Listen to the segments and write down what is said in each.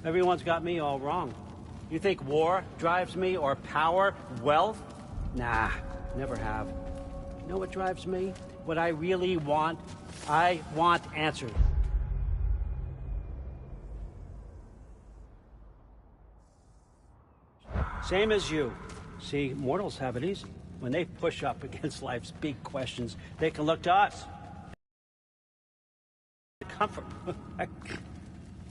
Everyone's got me all wrong. You think war drives me, or power, wealth? Nah, never have. You know what drives me? What I really want? I want answers. Same as you. See, mortals have it easy. When they push up against life's big questions, they can look to us. Comfort.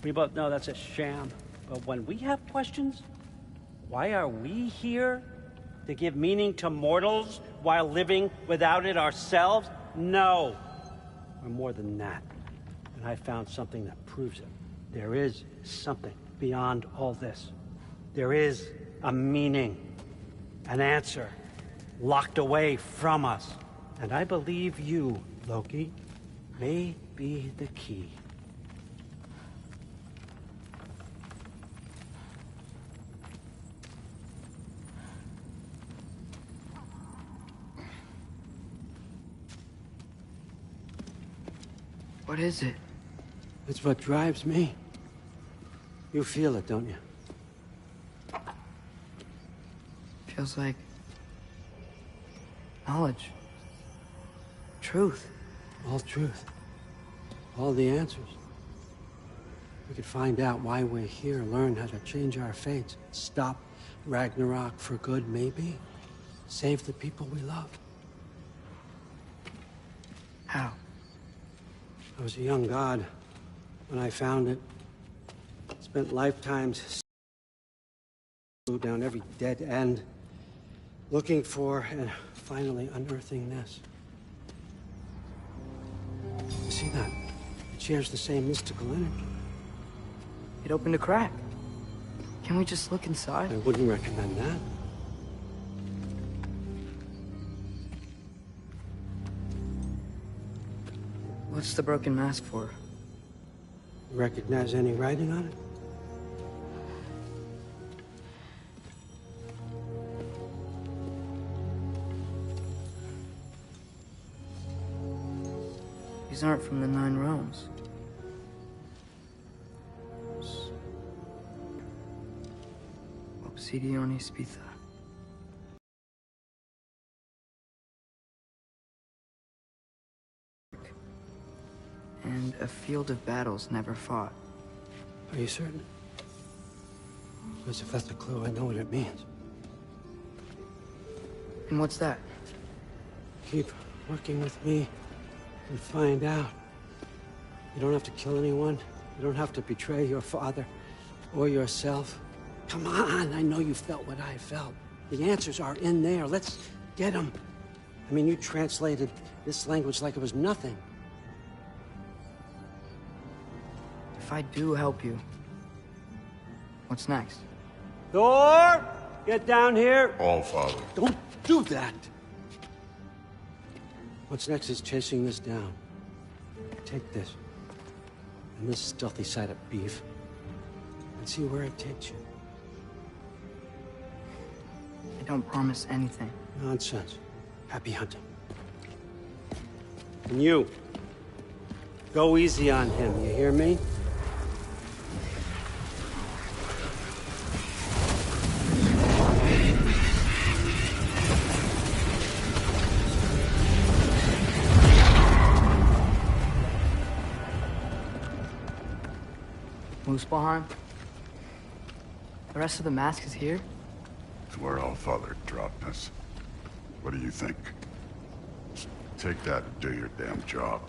We both know that's a sham. But when we have questions, why are we here? To give meaning to mortals while living without it ourselves? No. We're more than that. And I found something that proves it. There is something beyond all this. There is a meaning, an answer, locked away from us. And I believe you, Loki, may be the key. What is it? It's what drives me. You feel it, don't you? Feels like knowledge. Truth. All truth. All the answers. We could find out why we're here, learn how to change our fates, stop Ragnarok for good, maybe. Save the people we love. How? I was a young god when I found it. Spent lifetimes down every dead end, looking for and finally unearthing this. You see that? It shares the same mystical energy. It opened a crack. Can we just look inside? I wouldn't recommend that. What's the broken mask for? You recognize any writing on it? These aren't from the Nine Realms. Obsidione Spitha. And a field of battles never fought. Are you certain? Because if that's a clue, I know what it means. And what's that? Keep working with me and find out. You don't have to kill anyone. You don't have to betray your father or yourself. Come on, I know you felt what I felt. The answers are in there. Let's get them. I mean, you translated this language like it was nothing. If I do help you, what's next? Thor! Get down here! All Father. Don't do that! What's next is chasing this down. Take this, and this stealthy side of beef, and see where it takes you. I don't promise anything. Nonsense. Happy hunting. And you, go easy on him, you hear me? Muspelheim? The rest of the mask is here? It's where All Father dropped us. What do you think? Just take that and do your damn job.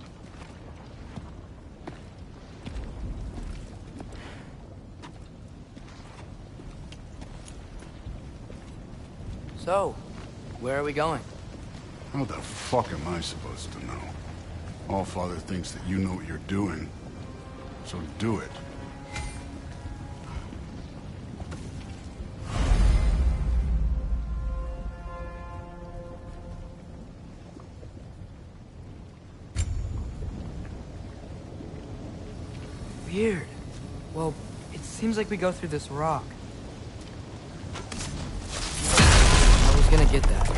So, where are we going? How the fuck am I supposed to know? All Father thinks that you know what you're doing, so do it. Weird. Well, it seems like we go through this rock. I was gonna get that.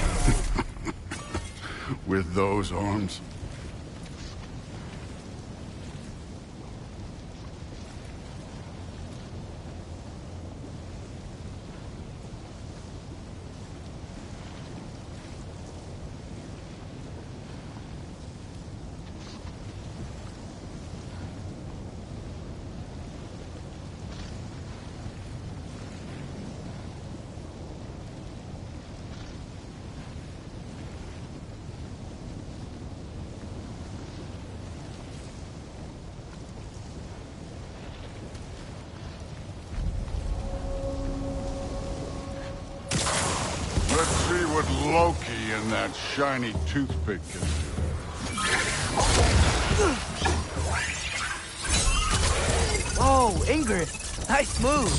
With those arms? what Loki and that shiny toothpick can do. Oh, Ingrid. Nice move.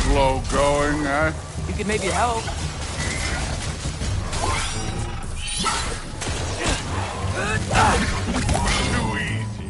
Slow going, eh? You could maybe help. Too easy.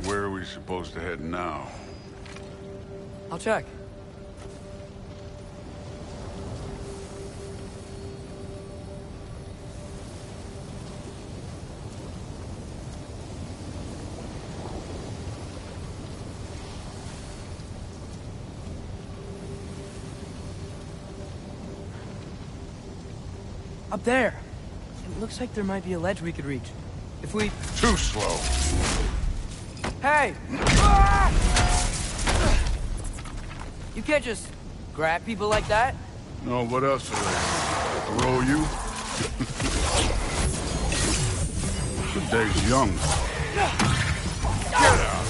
Where are we supposed to head now? I'll check. Up there. It looks like there might be a ledge we could reach. If we... Too slow. Hey! You can't just grab people like that. No, what else are they? Throw you? Good day's young. Get out!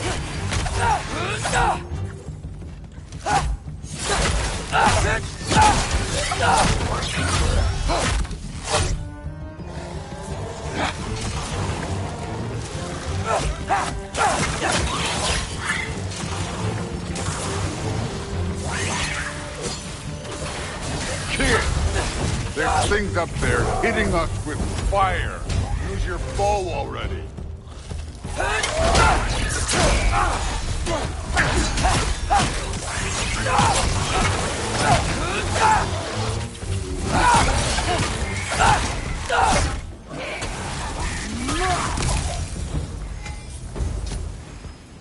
Kid! There's things up there hitting us with fire. Use your bow already.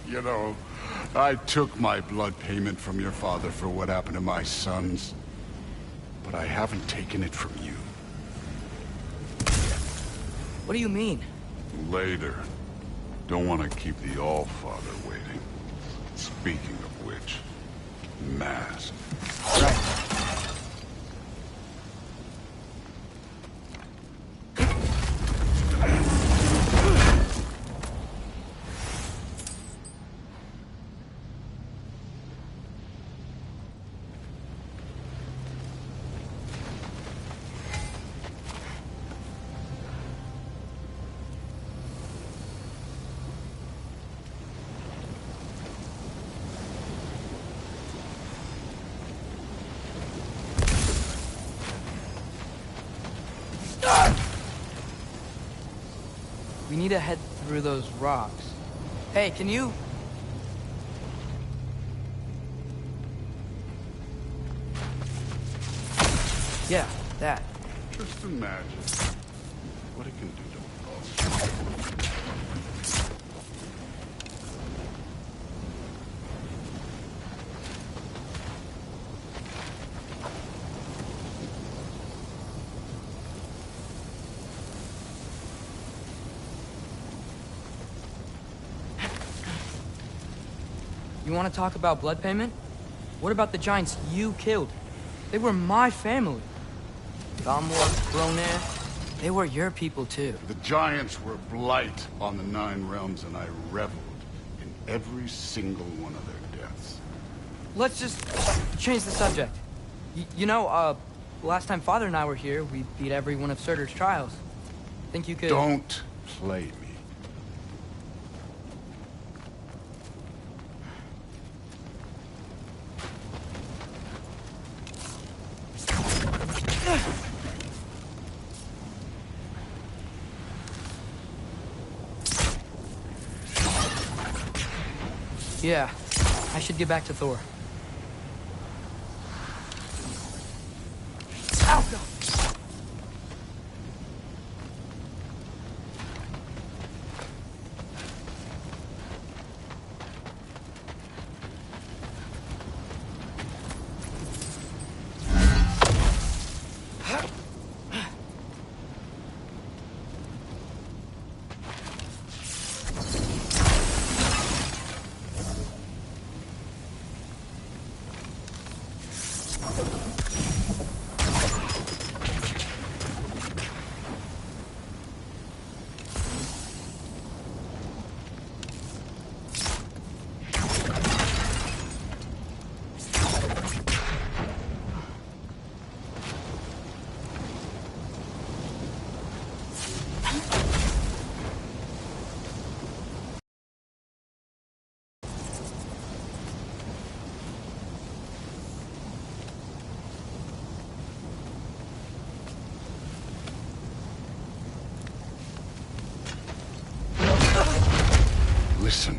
You know, I took my blood payment from your father for what happened to my sons. But I haven't taken it from you. What do you mean? Later. Don't want to keep the All-Father waiting. Speaking of which, mask. Right. We need to head through those rocks. Hey, can you... Yeah, that. Just imagine what it can do to a bow. You want to talk about blood payment? What about the giants you killed? They were my family. Thamur, Hrungnir, they were your people too. The giants were blight on the Nine Realms, and I reveled in every single one of their deaths. Let's just change the subject. You know, last time Father and I were here, we beat every one of Surtur's trials. Think you could... Don't play me. Yeah, I should get back to Thor. Ow, no. Listen,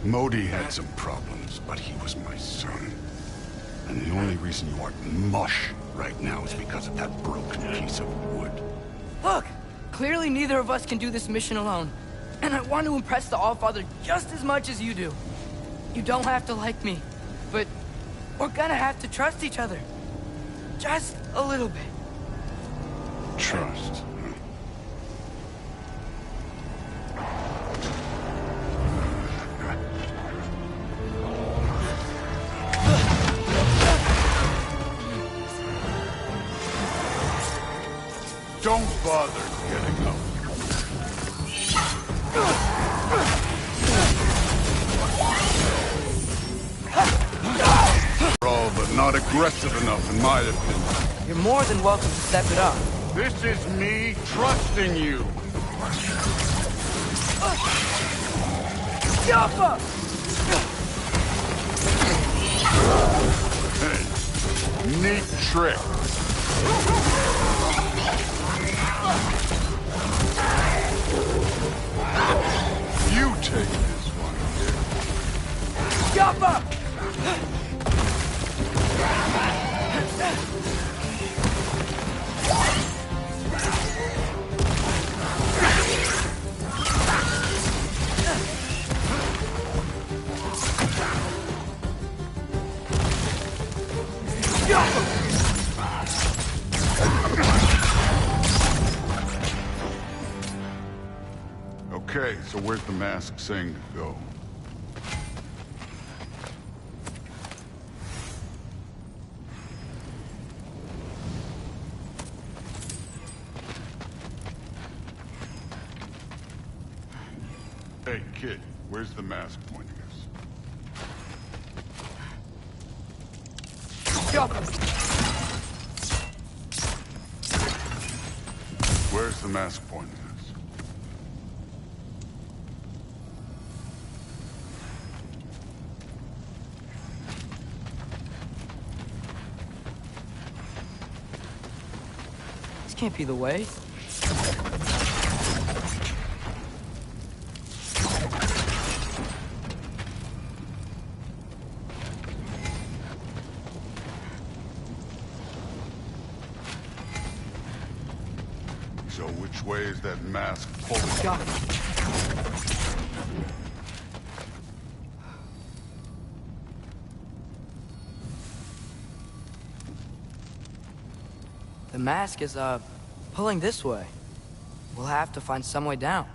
Modi had some problems, but he was my son. And the only reason you aren't mush right now is because of that broken piece of wood. Look! Clearly neither of us can do this mission alone. And I want to impress the Allfather just as much as you do. You don't have to like me, but we're gonna have to trust each other. Just a little bit. Trust. Don't bother getting up. All but not aggressive enough, in my opinion. You're more than welcome to step it up. This is me trusting you. Yappa! Hey, neat trick. You take this one, kid. Yappa! Okay, so where's the mask saying to go? Hey, kid, where's the mask pointing us? Yappa! Where's the mask pointing us? This can't be the way. So which way is that mask pulling? Yappa! The mask is, pulling this way. We'll have to find some way down.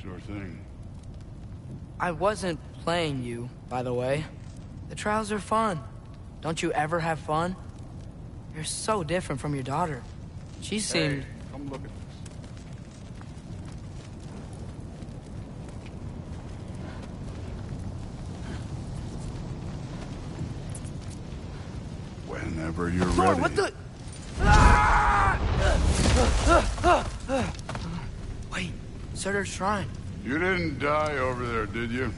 Sure thing. I wasn't playing you, by the way. The trials are fun. Don't you ever have fun? You're so different from your daughter. She seemed... Hey, come look at this. Whenever you're Thor, ready. what the... Wait, Surtur's shrine. You didn't die over there, did you?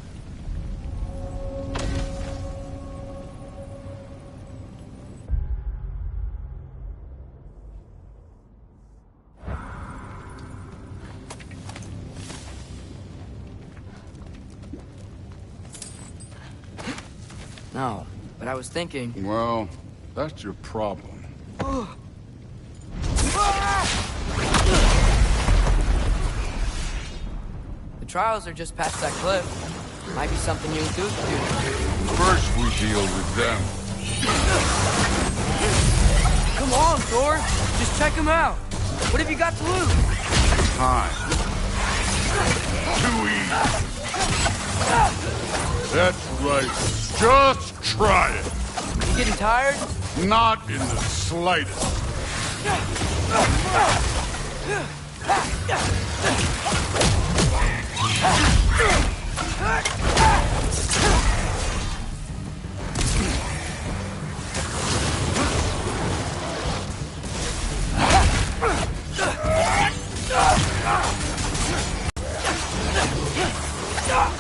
No, but I was thinking... Well, that's your problem. The trials are just past that cliff. Might be something you and Duke can do. First we deal with them. Come on, Thor. Just check him out. What have you got to lose? Time. Too easy. That's right. Just try it. You getting tired? Not in the slightest.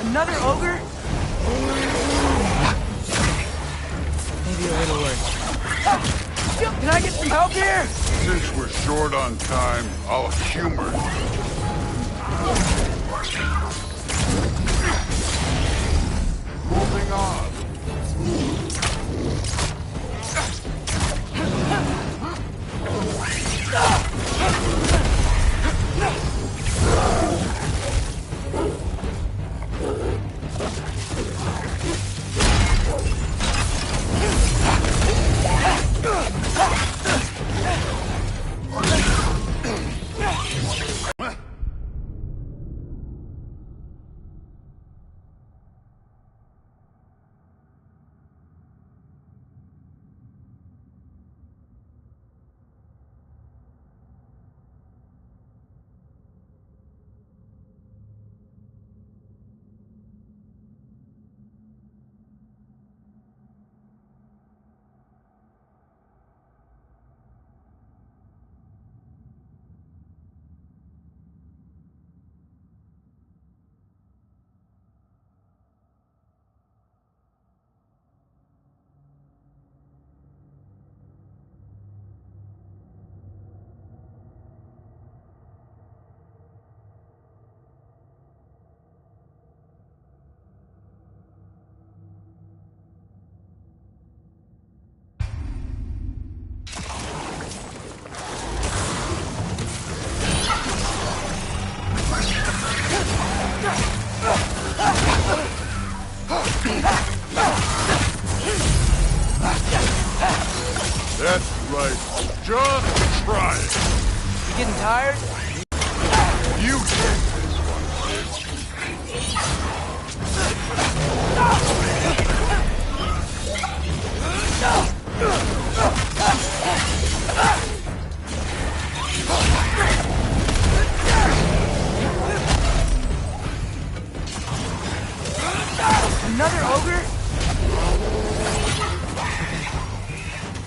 Another ogre? Maybe a little worse. Can I get some help here? Since we're short on time, I'll humor you. going on? That's right. Just try it. You getting tired? You take this Another ogre?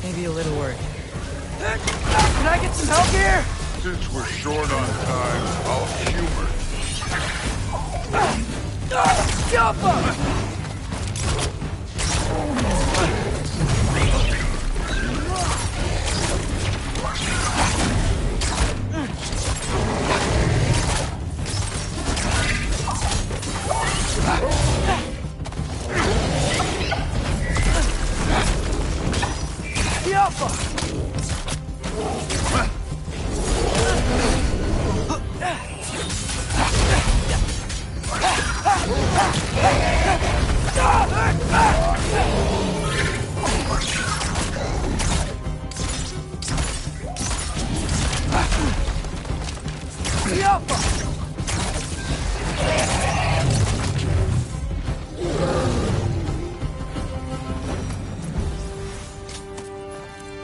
Maybe a little worried. Can I get some help here? Since we're short on time, I'll humor Jump up!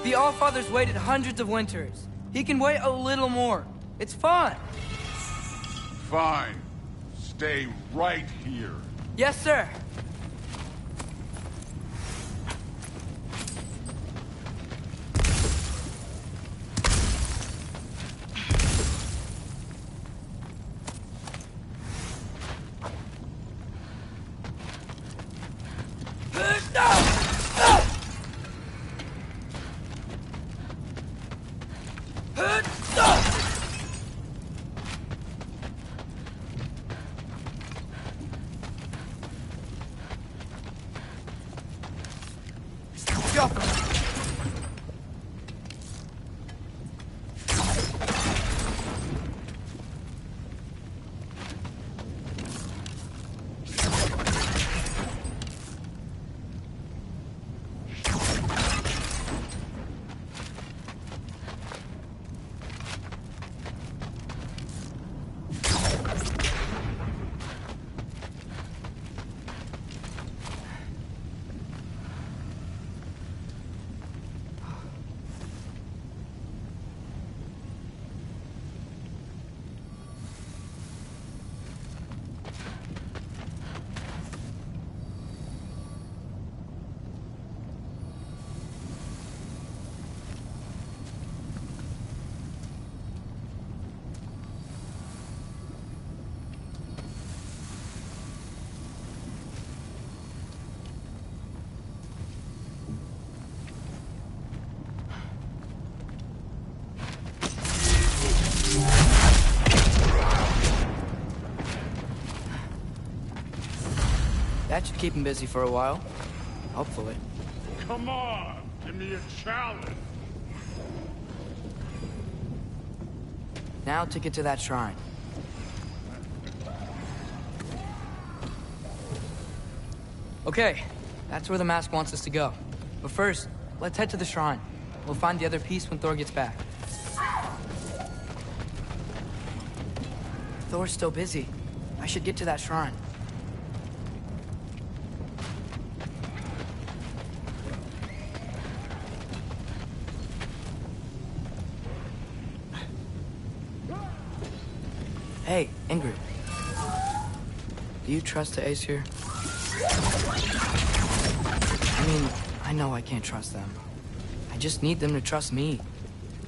The Allfather's waited hundreds of winters. He can wait a little more. It's fun. Fine. Stay right here. Yes, sir. That should keep him busy for a while. Hopefully. Come on, give me a challenge. Now to get to that shrine. Okay, that's where the mask wants us to go. But first, let's head to the shrine. We'll find the other piece when Thor gets back. Thor's still busy. I should get to that shrine. Hey, Ingrid. Do you trust the Aesir? I mean, I know I can't trust them. I just need them to trust me.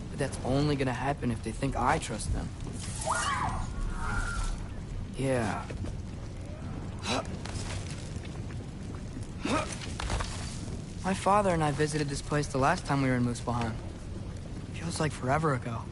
But that's only gonna happen if they think I trust them. Yeah. My father and I visited this place the last time we were in Muspelheim. Feels like forever ago.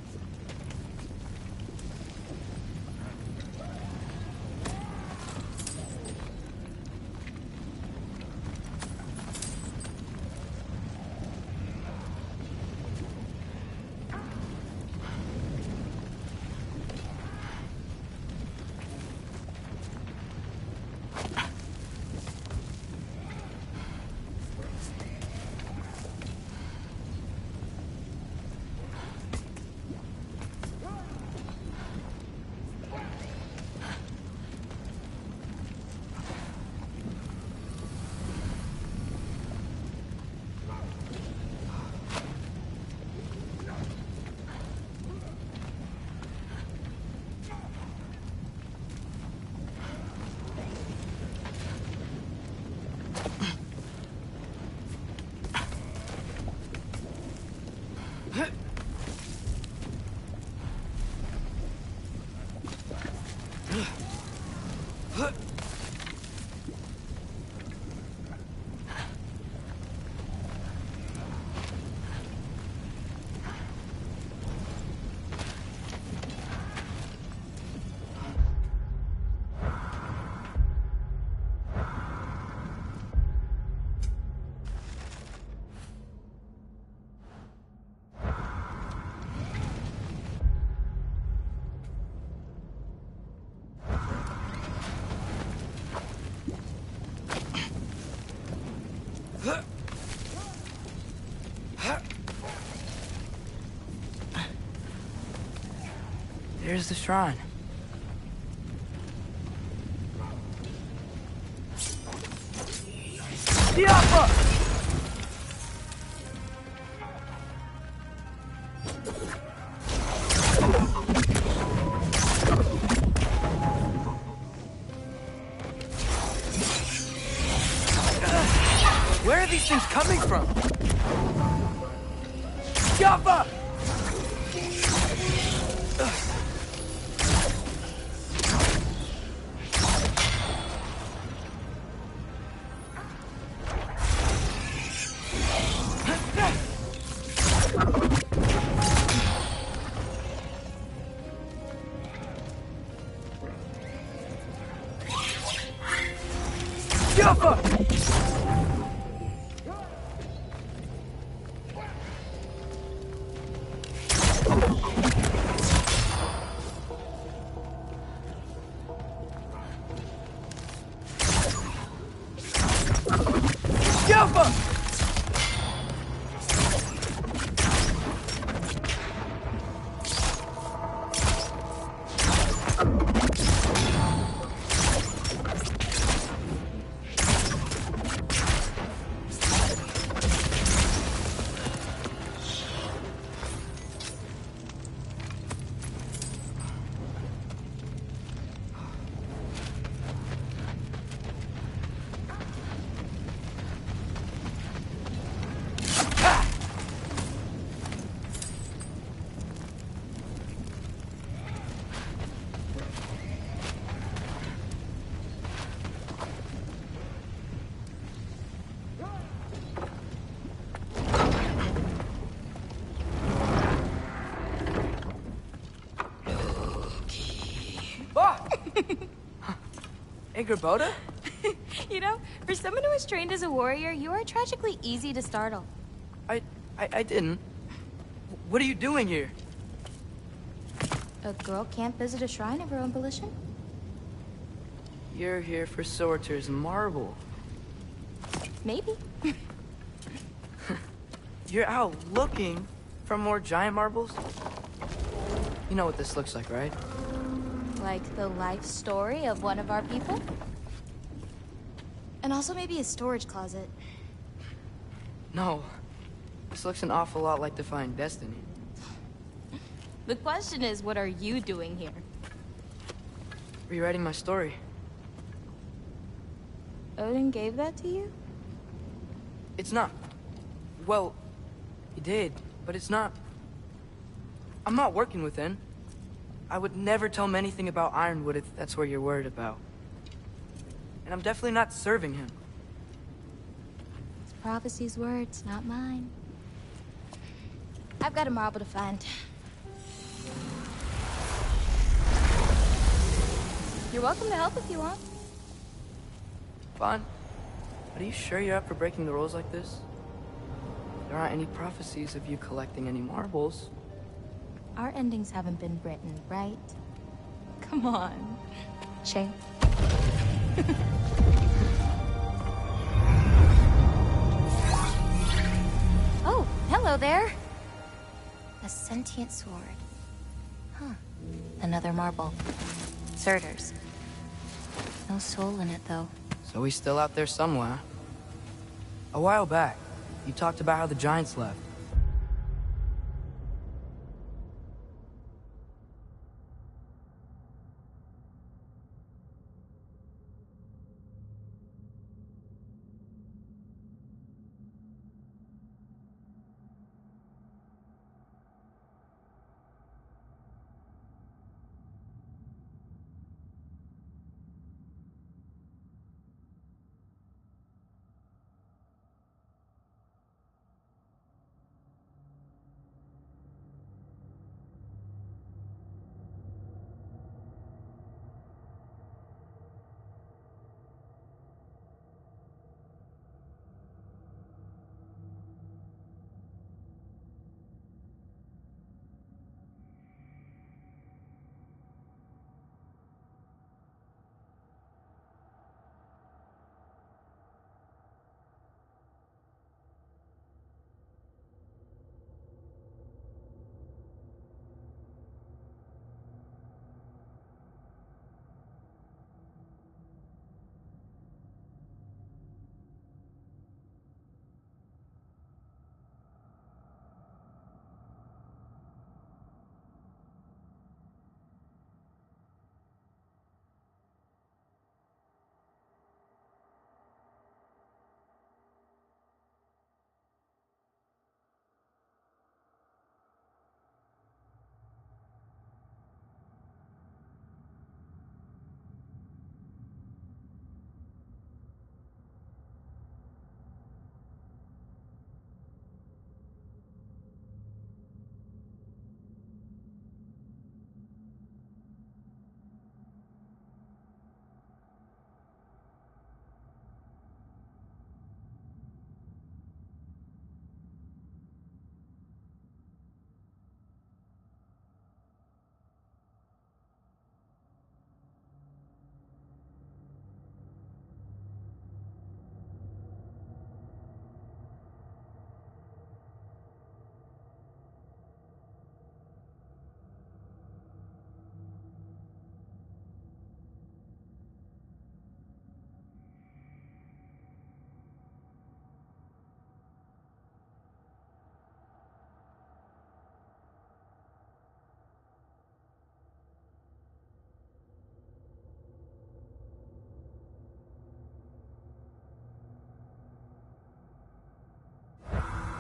There's the shrine. Diapa! Where are these things coming from? Diapa! Ah! Angrboda? You know, for someone who is trained as a warrior, you are tragically easy to startle. I didn't. What are you doing here? A girl can't visit a shrine of her own volition? You're here for Sorter's marble. Maybe. You're out looking for more giant marbles? You know what this looks like, right? Like the life story of one of our people? And also maybe a storage closet. No. This looks an awful lot like Defying Destiny. The question is, what are you doing here? Rewriting my story. Odin gave that to you? It's not. Well, he did, but it's not. I'm not working with him. I would never tell him anything about Ironwood if that's what you're worried about. And I'm definitely not serving him. It's prophecy's words, not mine. I've got a marble to find. You're welcome to help if you want. Fine. But are you sure you're up for breaking the rules like this? There aren't any prophecies of you collecting any marbles. Our endings haven't been written, right? Come on. Shay. Oh, hello there. A sentient sword. Huh. Another marble. Surtur's. No soul in it, though. So he's still out there somewhere. A while back, you talked about how the Giants left.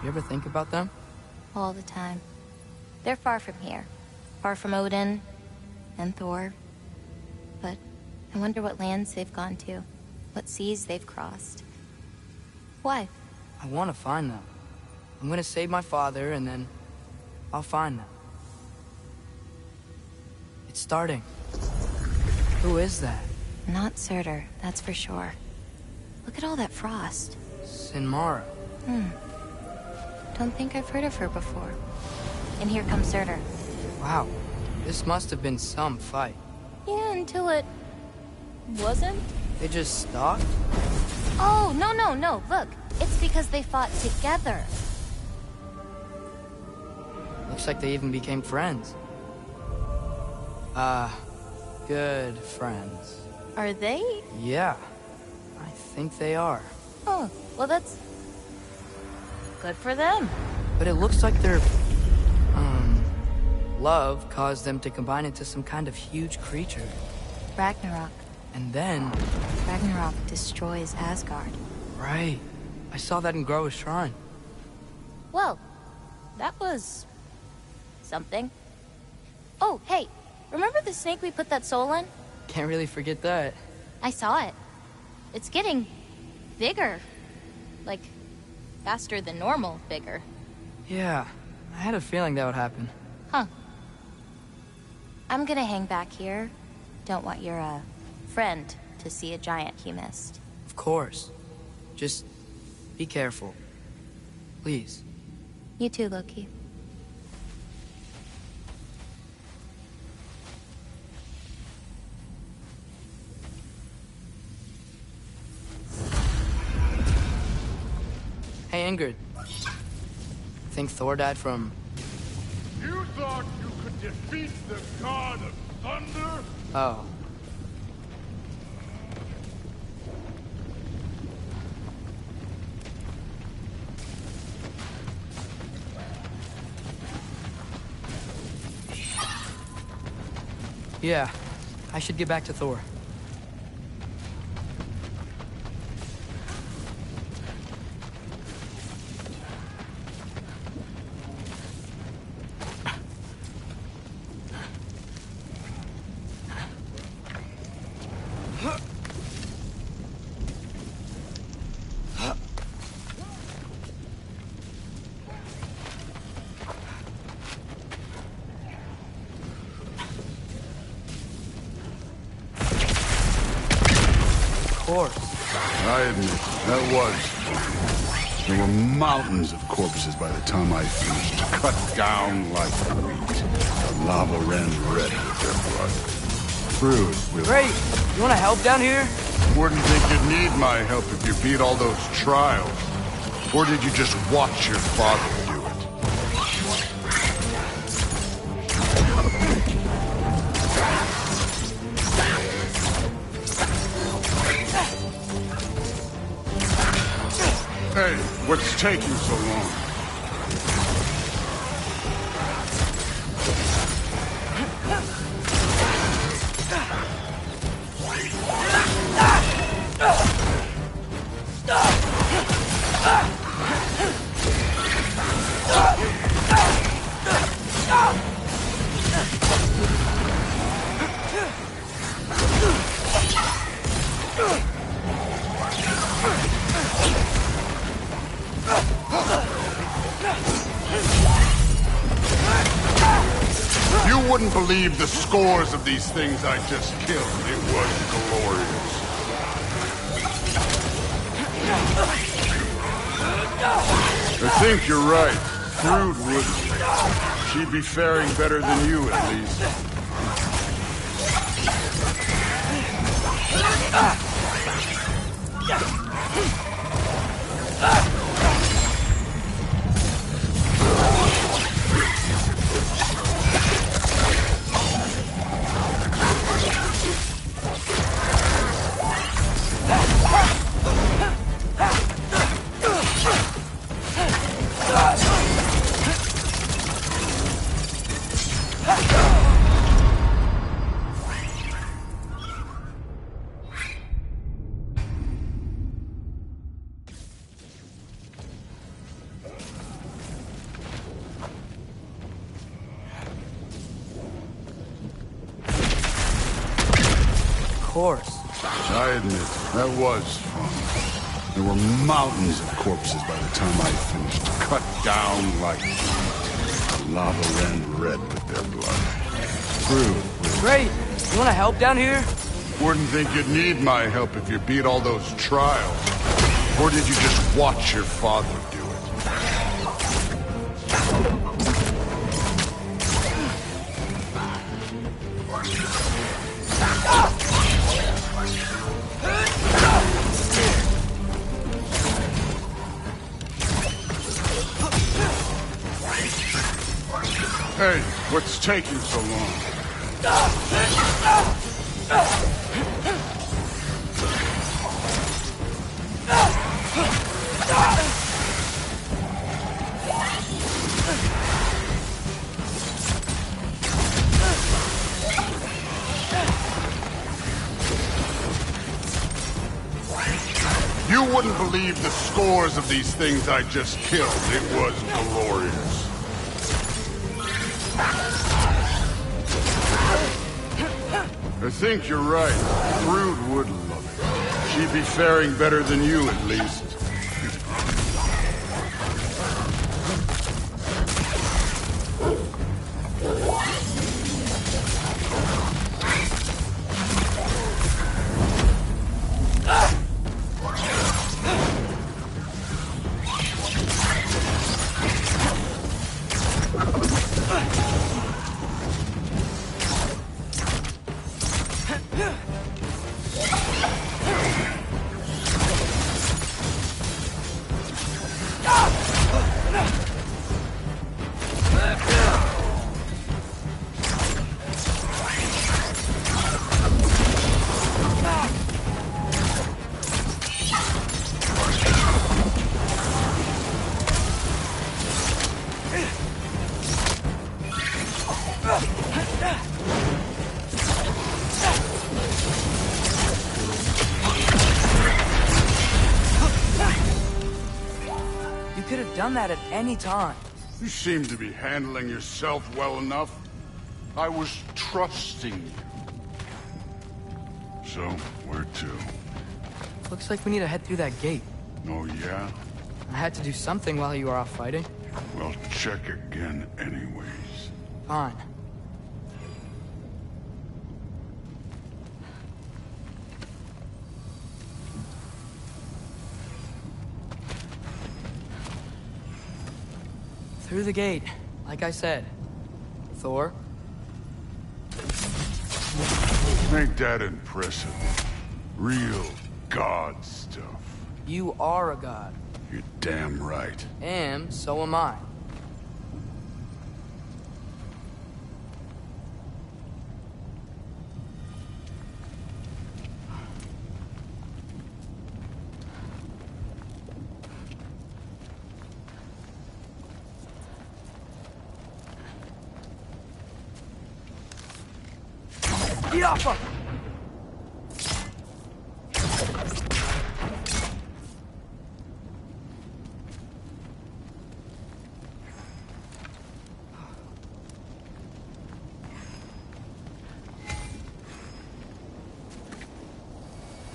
You ever think about them? All the time. They're far from here. Far from Odin and Thor. But I wonder what lands they've gone to. What seas they've crossed. Why? I want to find them. I'm gonna save my father, and then I'll find them. It's starting. Who is that? Not Surtur, that's for sure. Look at all that frost. Sinmara. Don't think I've heard of her before. And here comes Surtur. Wow. This must have been some fight. Yeah, until it... wasn't? They just stopped? Oh, no. Look, it's because they fought together. Looks like they even became friends. Good friends. Are they? Yeah, I think they are. Oh, well that's... good for them. But it looks like their, love caused them to combine into some kind of huge creature. Ragnarok. And then... Ragnarok destroys Asgard. Right. I saw that in Groa's shrine. Well, that was... something. Oh, hey, remember the snake we put that soul in? Can't really forget that. I saw it. It's getting... bigger. Like, faster than normal bigger. Yeah, I had a feeling that would happen. Huh. I'm gonna hang back here. Don't want your, friend to see a giant he missed. Of course. Just be careful. Please. You too, Loki. Hey, Ingrid. Think Thor died from... You thought you could defeat the god of thunder? Oh. Yeah, I should get back to Thor. I admit, that was fun. There were mountains of corpses by the time I finished, cut down like wheat. The lava ran red with their blood. True, really. Great! You wanna help down here? Wouldn't think you'd need my help if you beat all those trials. Or did you just watch your father do it? Hey, what's taking so long? You wouldn't believe the scores of these things I just killed. It was glorious. I think you're right. Thrud wouldn't. She'd be faring better than you, at least. I admit, that was fun. There were mountains of corpses by the time I finished, cut down like wheat. The lava ran red with their blood. True. Great! You wanna help down here? Wouldn't think you'd need my help if you beat all those trials. Or did you just watch your father do it? Hey, what's taking so long? You wouldn't believe the scores of these things I just killed. It was glorious. I think you're right. Brood would love it. She'd be faring better than you, at least. You could have done that at any time. You seem to be handling yourself well enough. I was trusting you. So, where to? Looks like we need to head through that gate. Oh, yeah? I had to do something while you were off fighting. Well, check again anyways. Fine. Through the gate, like I said. Thor? Make that impressive. Real god stuff. You are a god. You're damn right. And so am I. Get off her!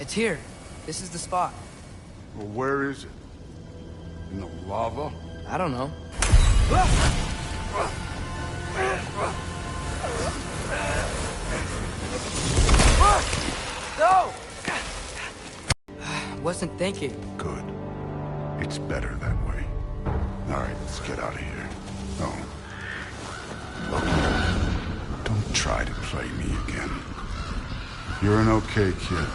It's here. This is the spot. Well, where is it? In the lava? I don't know. No! Wasn't thinking. Good. It's better that way. All right, let's get out of here. Oh. Look, don't try to play me again. You're an okay kid.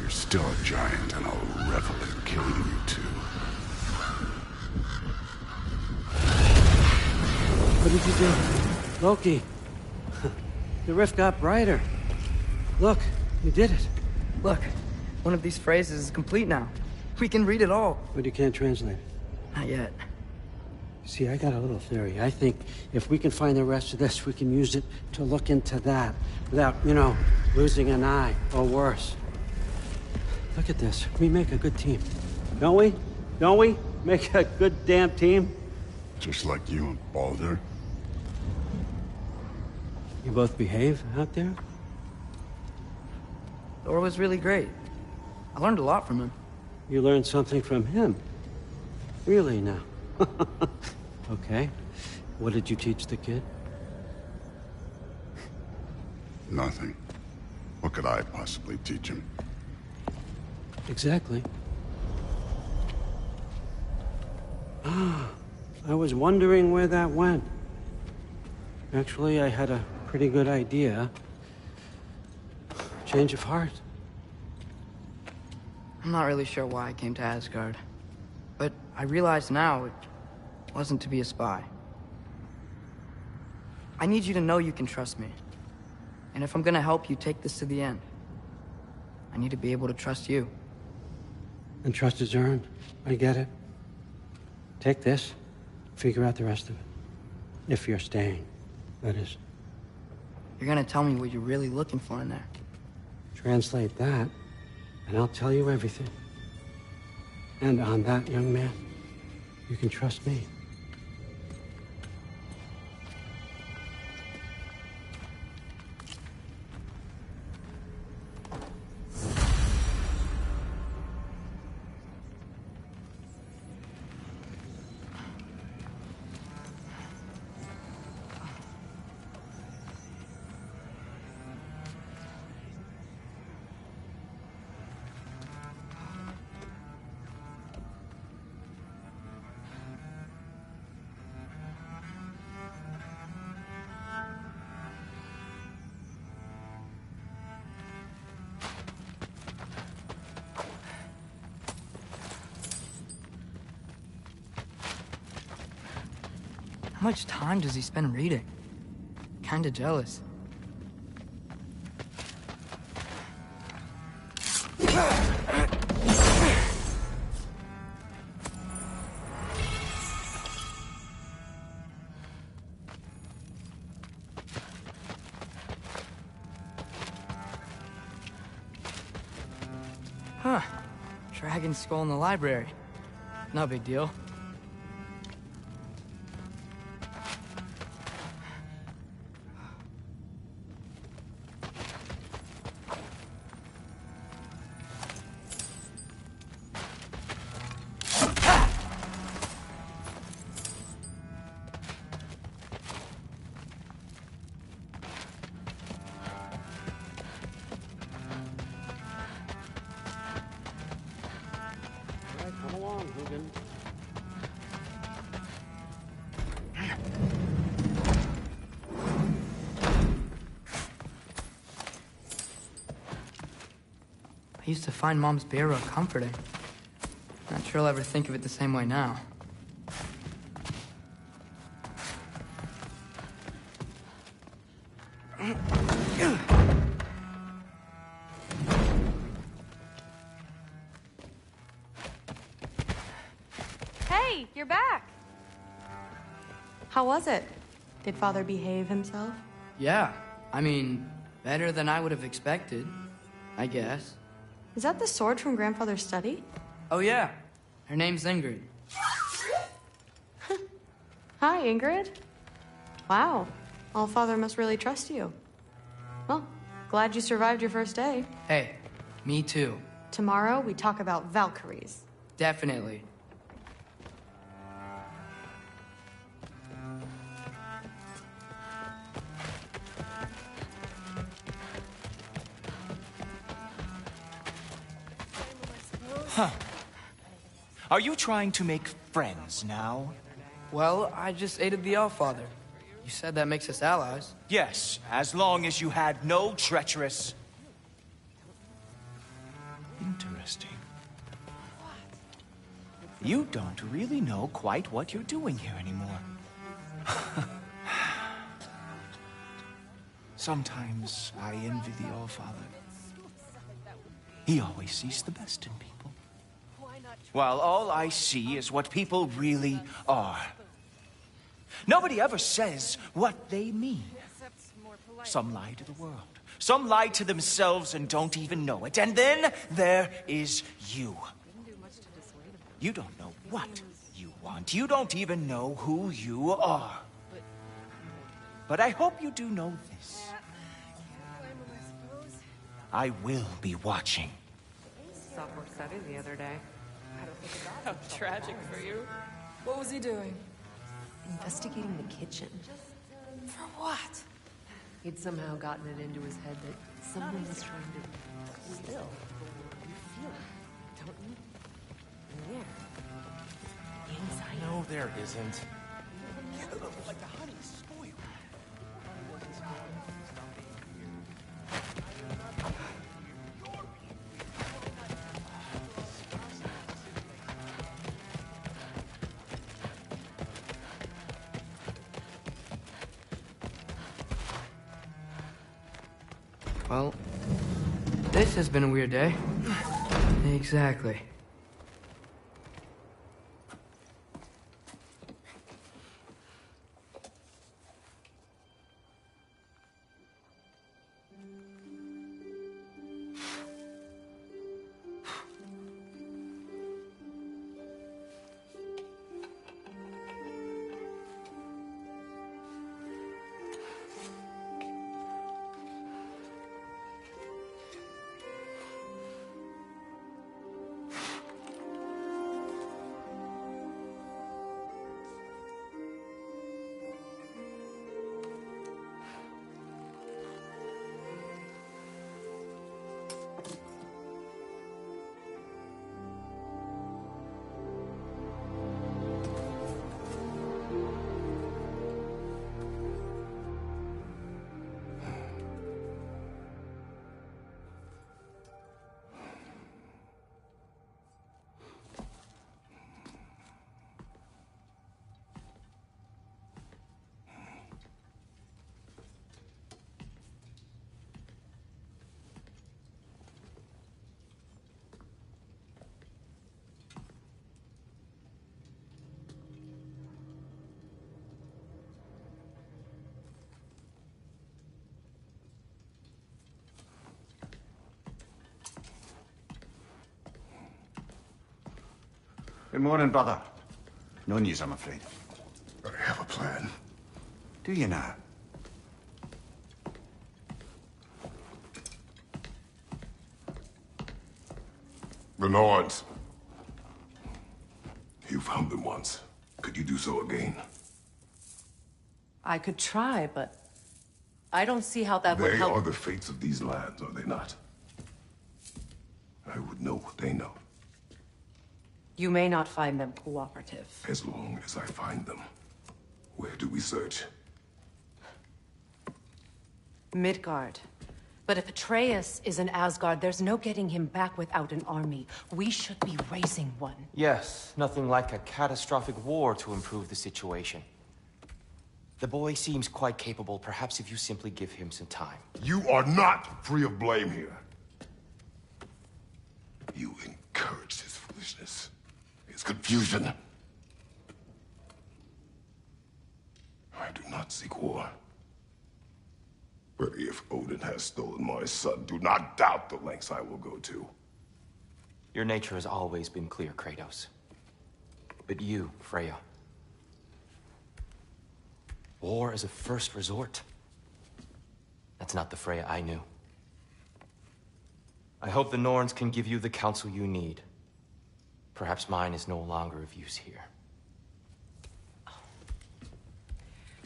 You're still a giant, and I'll revel in killing you too. What did you do? Loki. The rift got brighter. Look, you did it. Look, one of these phrases is complete now. We can read it all. But you can't translate. Not yet. See, I got a little theory. I think if we can find the rest of this, we can use it to look into that without, losing an eye or worse. Look at this. We make a good team. Don't we? Don't we? Make a good damn team? Just like you and Baldur. You both behave out there? Thor was really great. I learned a lot from him. You learned something from him? Really now? Okay. What did you teach the kid? Nothing. What could I possibly teach him? Exactly. I was wondering where that went. Actually, I had a pretty good idea. Change of heart. I'm not really sure why I came to Asgard. But I realize now it wasn't to be a spy. I need you to know you can trust me. And if I'm gonna help you take this to the end, I need to be able to trust you. And trust is earned. I get it. Take this. Figure out the rest of it. If you're staying, that is. You're gonna tell me what you're really looking for in there. Translate that, and I'll tell you everything. And on that, young man, you can trust me. How much time does he spend reading? Kinda jealous. Huh. Dragon skull in the library. No big deal. Come along, Hugin. I used to find Mom's Beira comforting. Not sure I'll ever think of it the same way now. Hey, you're back. How was it? Did Father behave himself? Yeah, I mean, better than I would have expected, I guess. Is that the sword from Grandfather's study? Oh yeah, her name's Ingrid. Hi, Ingrid. Wow, Allfather must really trust you. Well, glad you survived your first day. Hey, me too. Tomorrow, we talk about Valkyries. Definitely. Huh. Are you trying to make friends now? Well, I just aided the Allfather. You said that makes us allies. Yes, as long as you had no treacherous... Interesting. You don't really know quite what you're doing here anymore. Sometimes I envy the Allfather. He always sees the best in people. While all I see is what people really are. Nobody ever says what they mean. Some lie to the world. Some lie to themselves and don't even know it. And then there is you. You don't know what you want. You don't even know who you are. But I hope you do know this. I will be watching. Sophomore study the other day. How tragic for you. What was he doing? Investigating the kitchen. For what? He'd somehow gotten it into his head that someone was trying to still. You feel it, don't you? In the air. Inside. No, there isn't. Like the honey spoiled. Well, this has been a weird day. Exactly. Good morning, brother. No news, I'm afraid. I have a plan. Do you now? The Norns. You found them once. Could you do so again? I could try, but I don't see how that would They help. are the fates of these lands, are they not? I would know what they know. You may not find them cooperative. As long as I find them. Where do we search? Midgard. But if Atreus is in Asgard, there's no getting him back without an army. We should be raising one. Yes, nothing like a catastrophic war to improve the situation. The boy seems quite capable. Perhaps if you simply give him some time. You are not free of blame here. You encouraged his foolishness. His confusion. I do not seek war. But if Odin has stolen my son, do not doubt the lengths I will go to. Your nature has always been clear, Kratos. But you, Freya. War is a first resort. That's not the Freya I knew. I hope the Norns can give you the counsel you need. Perhaps mine is no longer of use here.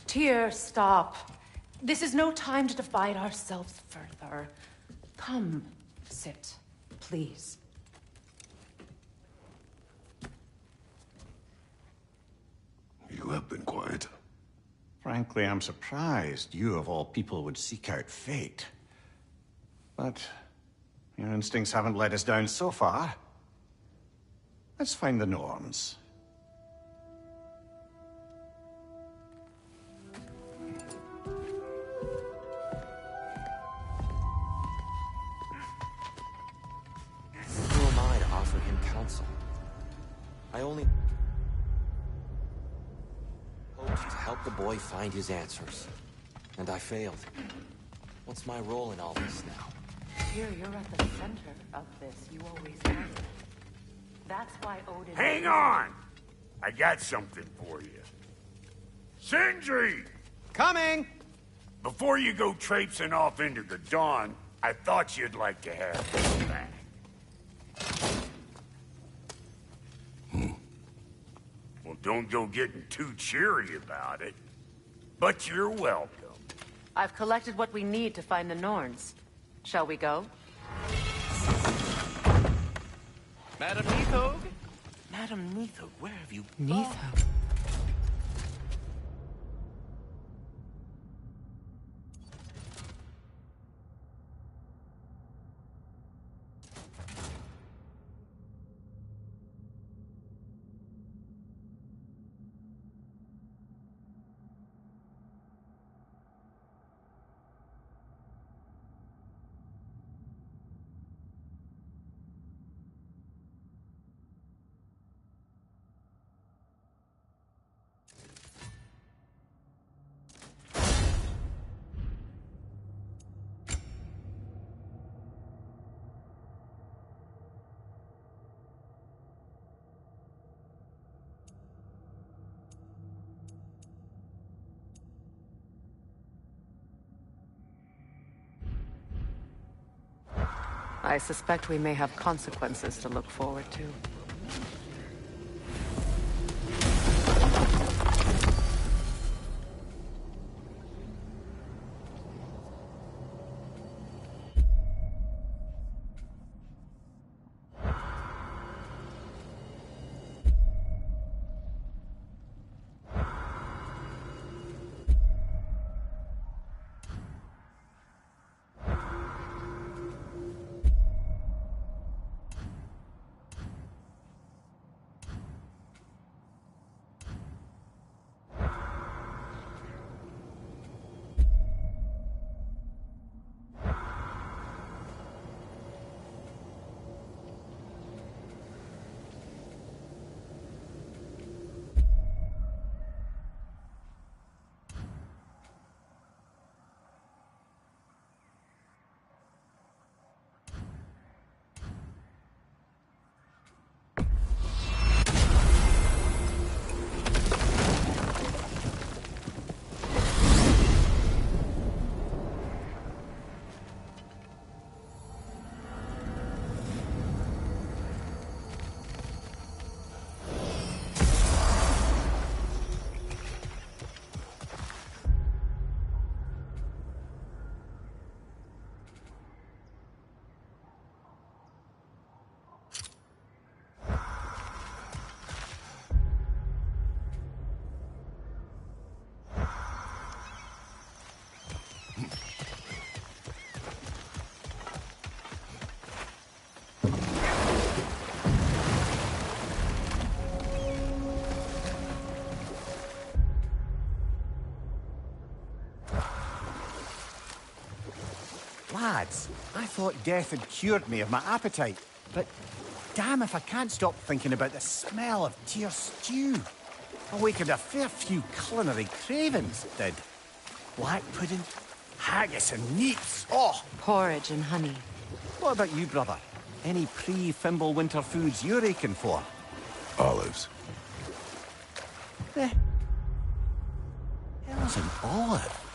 Tyr, stop. This is no time to divide ourselves further. Come, sit, please. You have been quiet. Frankly, I'm surprised you, of all people, would seek out fate. But your instincts haven't let us down so far. Let's find the Norns. Who am I to offer him counsel? I only hoped to help the boy find his answers. And I failed. What's my role in all this now? Tyr, you're at the center of this. You always have been. That's why Odin... Hang on! I got something for you. Sindri! Coming! Before you go traipsing off into the dawn, I thought you'd like to have this back. Well, don't go getting too cheery about it. But you're welcome. I've collected what we need to find the Norns. Shall we go? Madam Neathog? Madam Neathog, where have you gone? Neathog. I suspect we may have consequences to look forward to. Lads, I thought death had cured me of my appetite, but damn if I can't stop thinking about the smell of Tyr stew. Awakened a fair few culinary cravings, did. Black pudding, haggis and neeps, oh! Porridge and honey. What about you, brother? Any pre-Fimble winter foods you're aching for? Olives. Hell's an olive?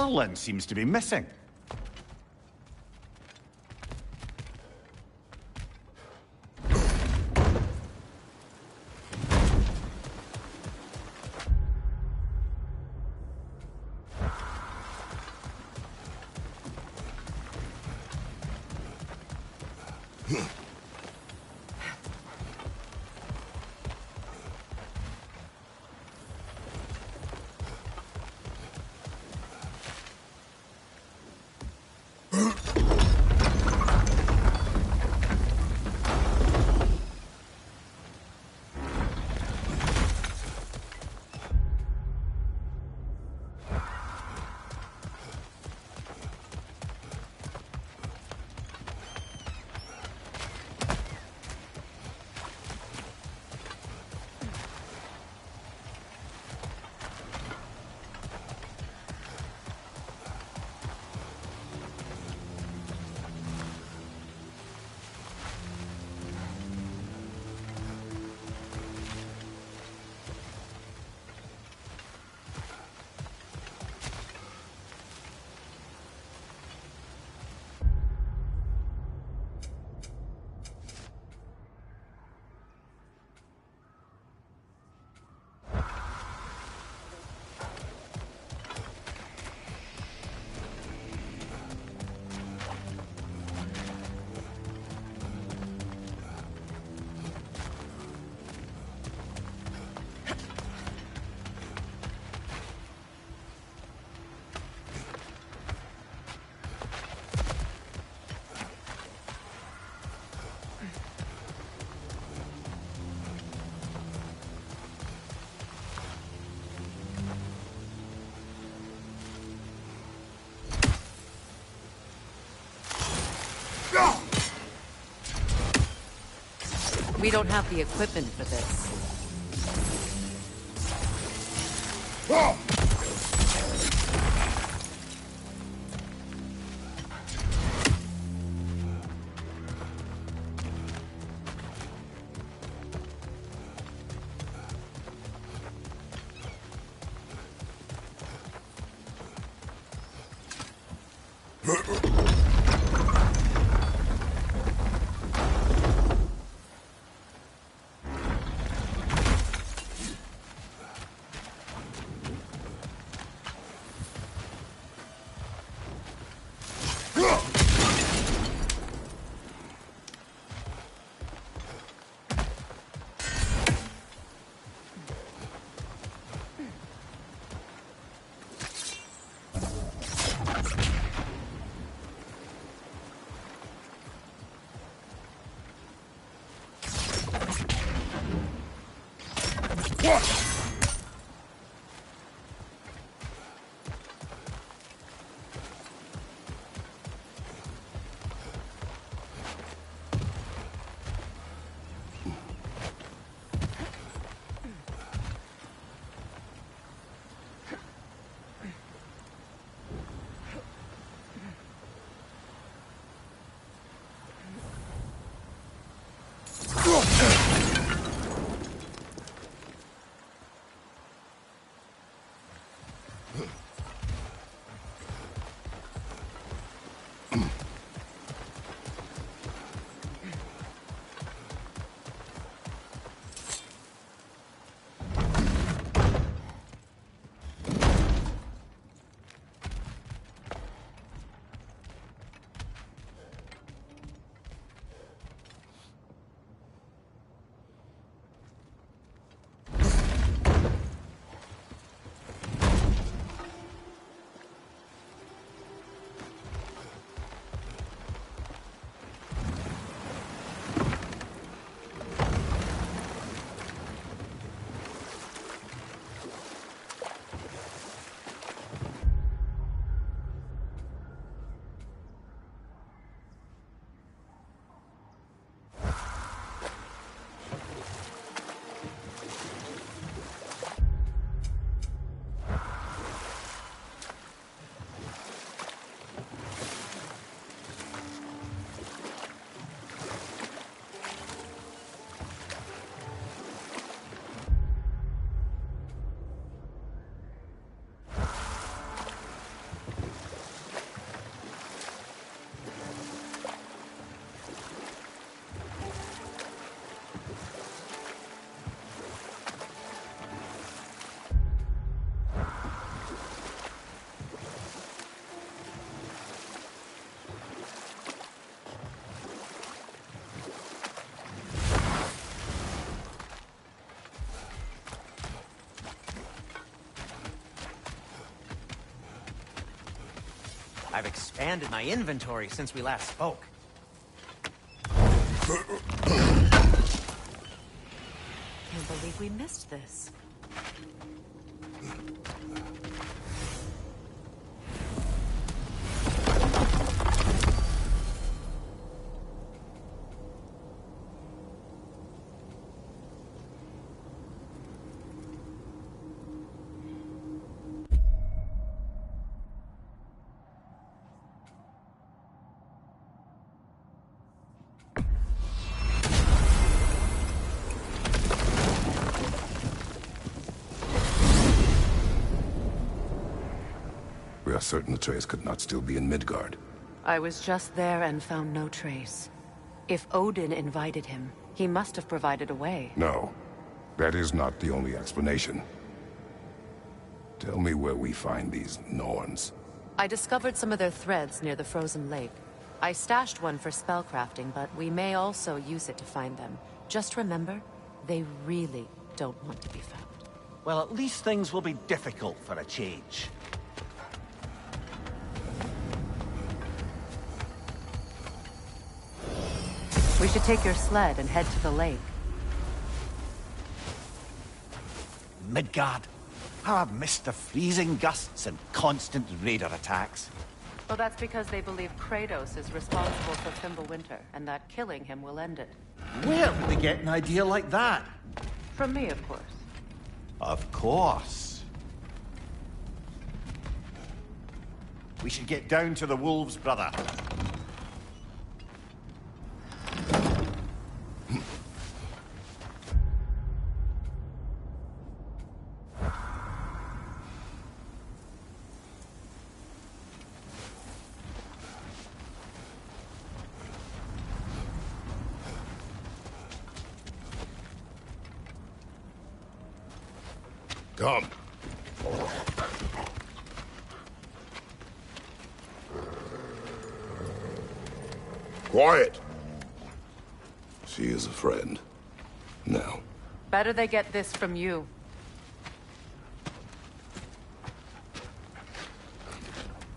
The limb seems to be missing. We don't have the equipment for this. I've expanded my inventory since we last spoke. Can't believe we missed this. We are certain Atreus could not still be in Midgard. I was just there and found no trace. If Odin invited him, he must have provided a way. No, that is not the only explanation. Tell me where we find these Norns. I discovered some of their threads near the frozen lake. I stashed one for spellcrafting, but we may also use it to find them. Just remember, they really don't want to be found. Well, at least things will be difficult for a change. We should take your sled and head to the lake. Midgard. How I've missed the freezing gusts and constant raider attacks. Well, that's because they believe Kratos is responsible for Fimbulwinter, and that killing him will end it. Where did they get an idea like that? From me, of course. Of course. We should get down to the wolves, brother. Come. Quiet. She is a friend. Now. Better they get this from you.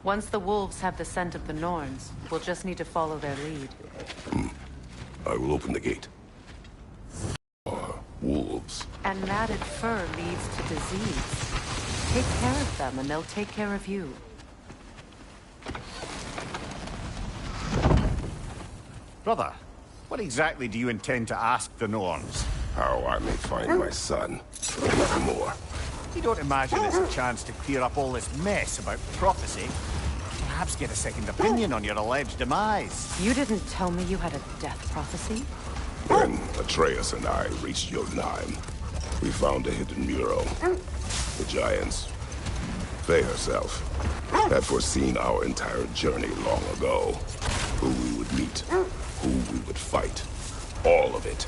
Once the wolves have the scent of the Norns, we'll just need to follow their lead. I will open the gate. Wolves. And matted fur leads to disease. Take care of them, and they'll take care of you. Brother, what exactly do you intend to ask the Norns? How I may find my son. Nothing more. You don't imagine it's a chance to clear up all this mess about prophecy? Perhaps get a second opinion on your alleged demise. You didn't tell me you had a death prophecy? When Atreus and I reached Jotunheim, we found a hidden mural. The Giants, Faye herself, had foreseen our entire journey long ago. Who we would meet, who we would fight. All of it,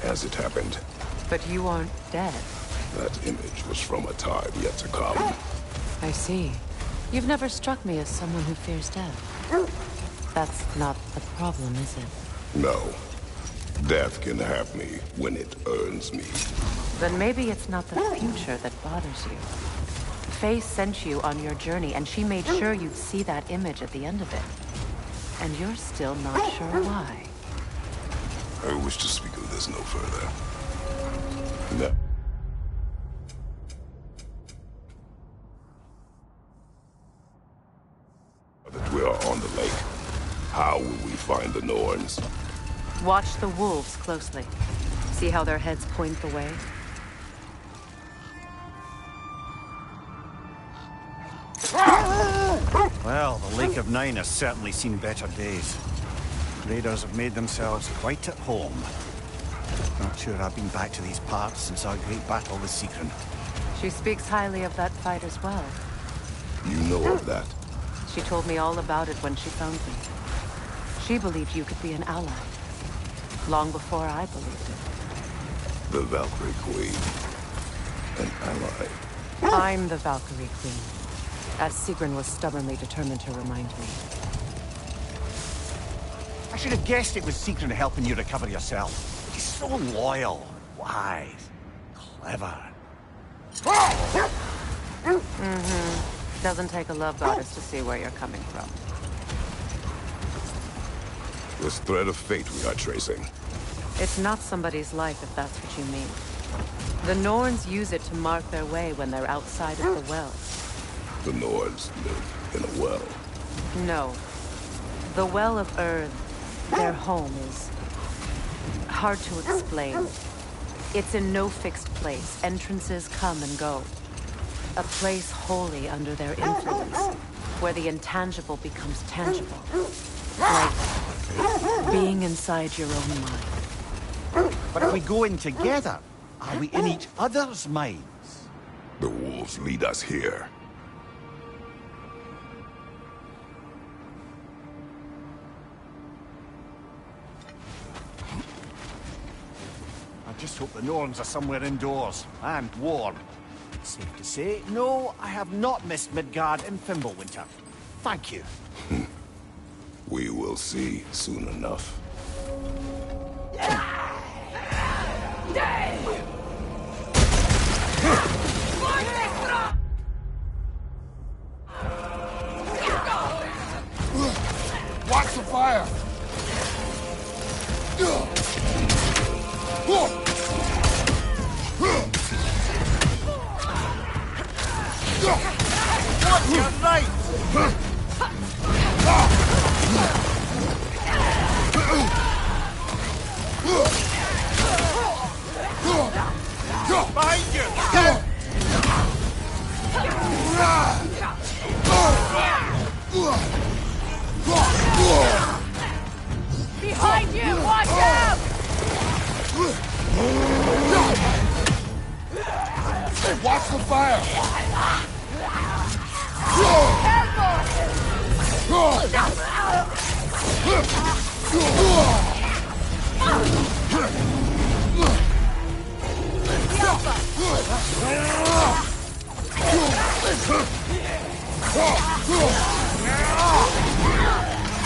as it happened. But you aren't dead. That image was from a time yet to come. I see. You've never struck me as someone who fears death. That's not the problem, is it? No. Death can have me when it earns me. Then maybe it's not the future that bothers you. Faye sent you on your journey, and she made sure you'd see that image at the end of it. And you're still not sure why. I wish to speak of this no further. No. That we are on the lake, how will we find the Norns? Watch the wolves closely. See how their heads point the way? Well, the Lake of Nine has certainly seen better days. Raiders have made themselves quite at home. Not sure I've been back to these parts since our great battle with Sigrun. She speaks highly of that fight as well. You know of that? She told me all about it when she found me. She believed you could be an ally. Long before I believed it. The Valkyrie Queen. An ally. I'm the Valkyrie Queen, as Sigrun was stubbornly determined to remind me. I should have guessed it was Sigrun helping you recover yourself. He's so loyal, wise, clever. Doesn't take a love goddess to see where you're coming from. This thread of fate we are tracing. It's not somebody's life, if that's what you mean. The Norns use it to mark their way when they're outside of the well. The Nords live in a well. No. The Well of Earth, their home, is hard to explain. It's in no fixed place. Entrances come and go. A place wholly under their influence, where the intangible becomes tangible. Like being inside your own mind. But if we go in together, are we in each other's minds? The wolves lead us here. I just hope the Norns are somewhere indoors, and warm. Safe to say, no, I have not missed Midgard and Fimbulwinter. Thank you. We will see soon enough. Watch the fire! What? You're right! Watch the fire!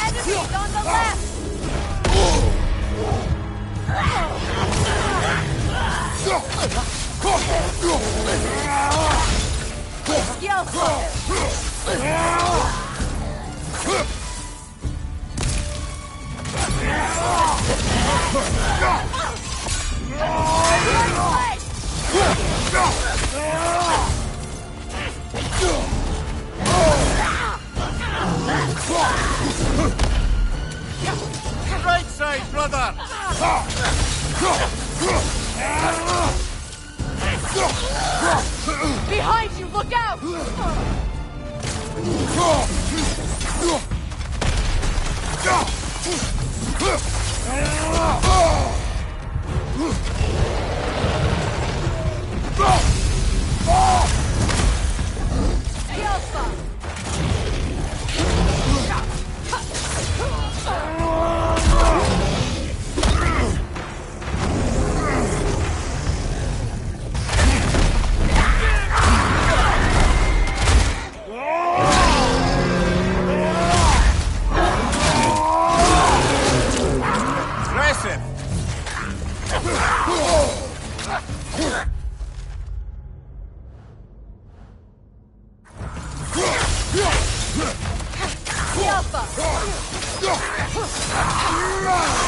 Enemies on the left! Right side, brother! Behind you, look out!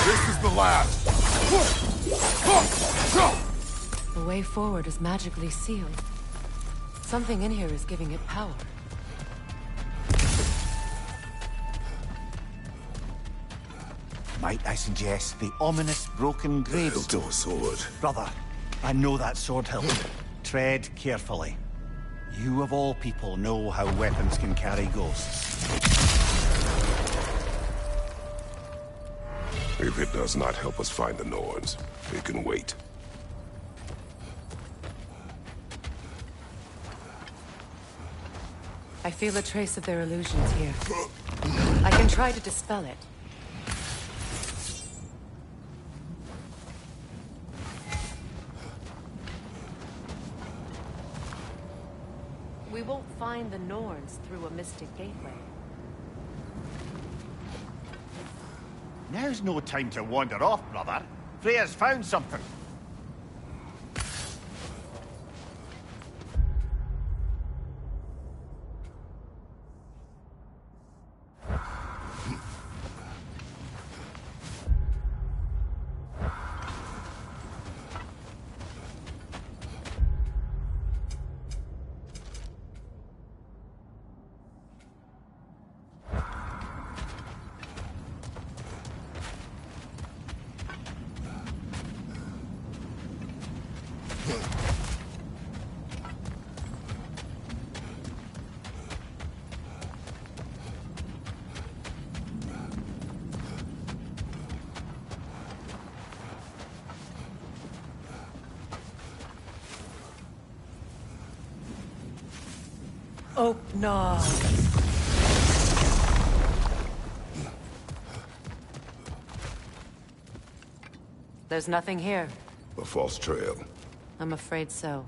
This is the last. The way forward is magically sealed. Something in here is giving it power. Might I suggest the ominous broken Hilt gravestone? of a sword. Brother, I know that sword hilt. Tread carefully. You of all people know how weapons can carry ghosts. If it does not help us find the Norns, it can wait. I feel a trace of their illusions here. I can try to dispel it. We won't find the Norns through a mystic gateway. Now's no time to wander off, brother. Freya's found something. Oh, no. There's nothing here. A false trail. I'm afraid so.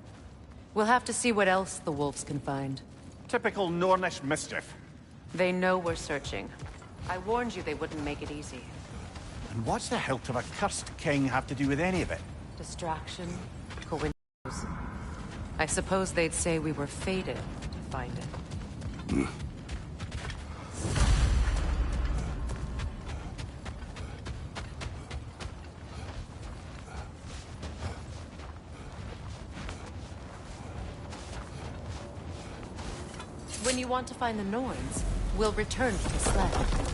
We'll have to see what else the wolves can find. Typical Nornish mischief. They know we're searching. I warned you they wouldn't make it easy. And what's the hilt of a cursed king have to do with any of it? Distraction, coincidence. I suppose they'd say we were fated to find it. When you want to find the Norns, we'll return to the sled.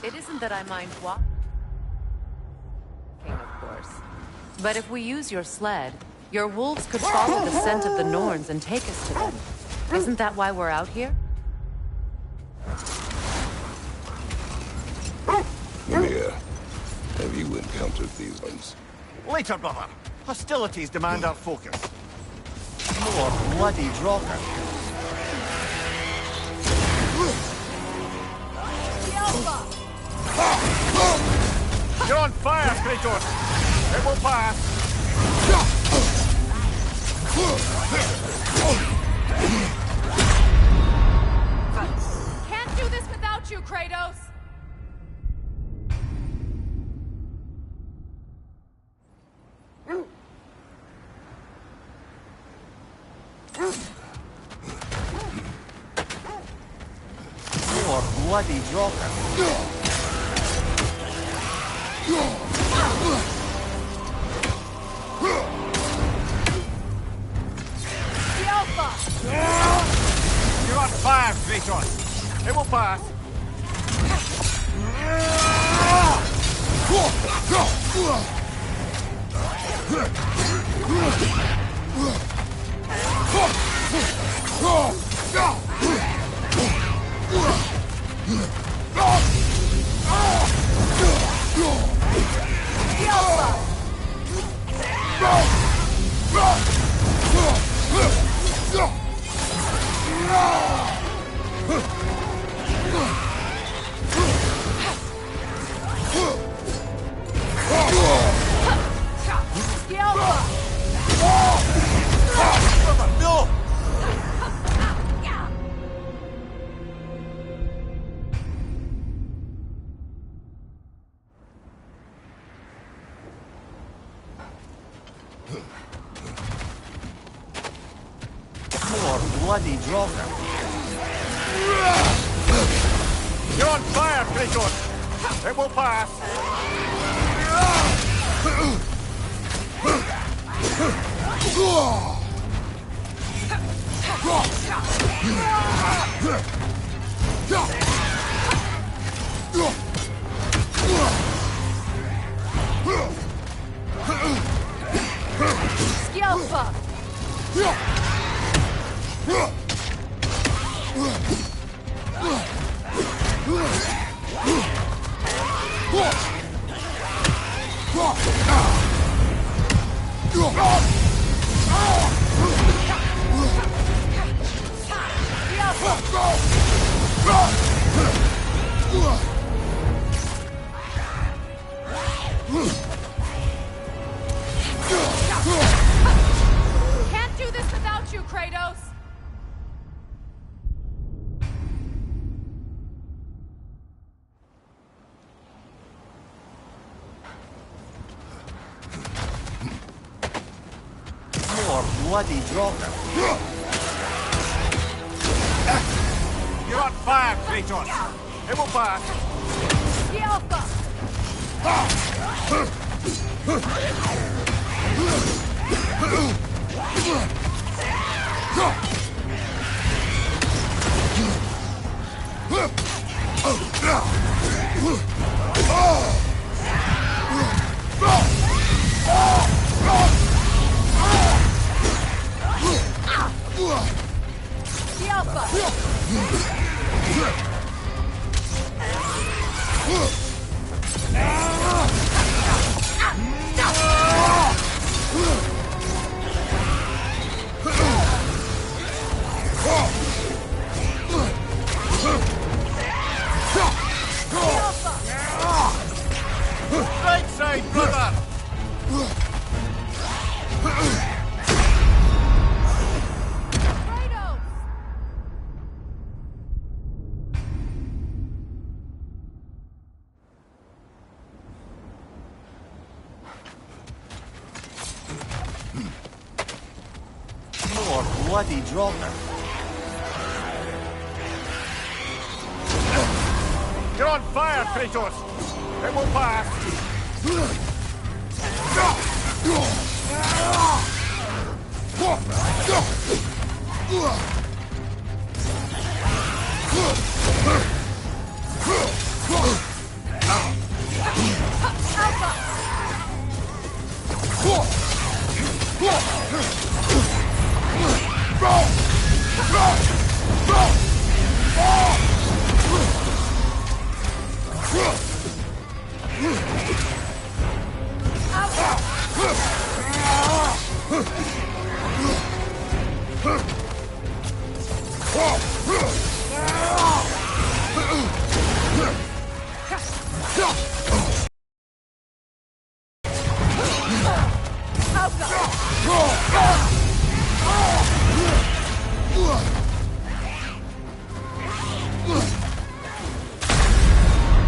It isn't that I mind walking, of course. But if we use your sled, your wolves could follow the scent of the Norns and take us to them. Isn't that why we're out here? Mimir, have you encountered these ones? Later, brother. Hostilities demand our focus. More bloody Draugr. You're on fire, Kratos! It will pass! Can't do this without you, Kratos! More bloody Draugr. You're on fire, Kratos! It will pass! No! More bloody Draugr. You're on fire, Kratos! It will pass! Skjelpa! Can't do this without you, Kratos! More bloody Draugr. You're on fire, Kratos! It will pass! Skjelpa! Right side, brother! More bloody Draugr. You're on fire, Kratos! It will pass!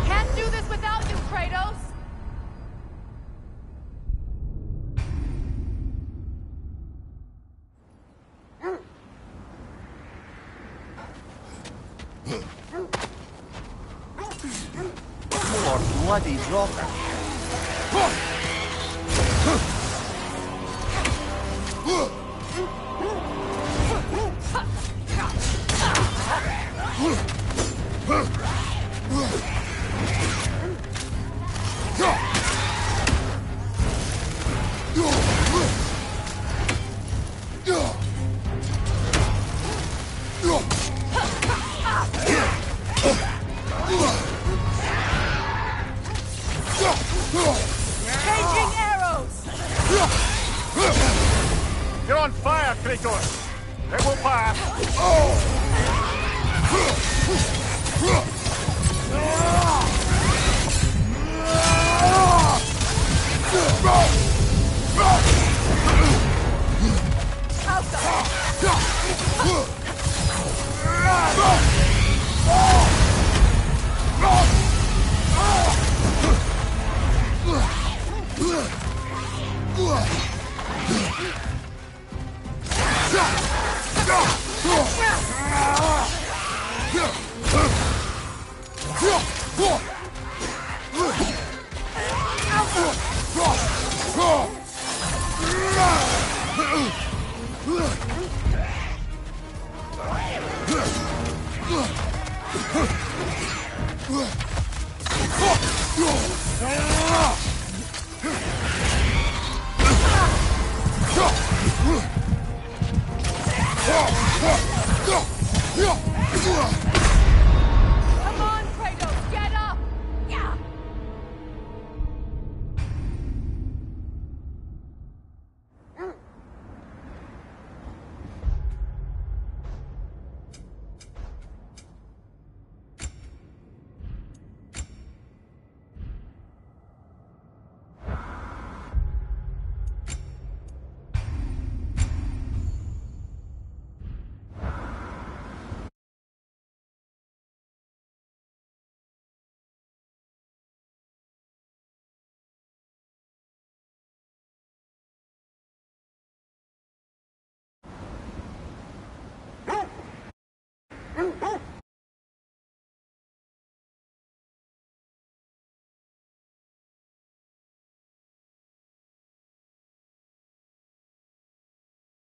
Can't do this without you, Kratos! More bloody rocker. Changing arrows! You're on fire, Kratos! It will pass! Yeah!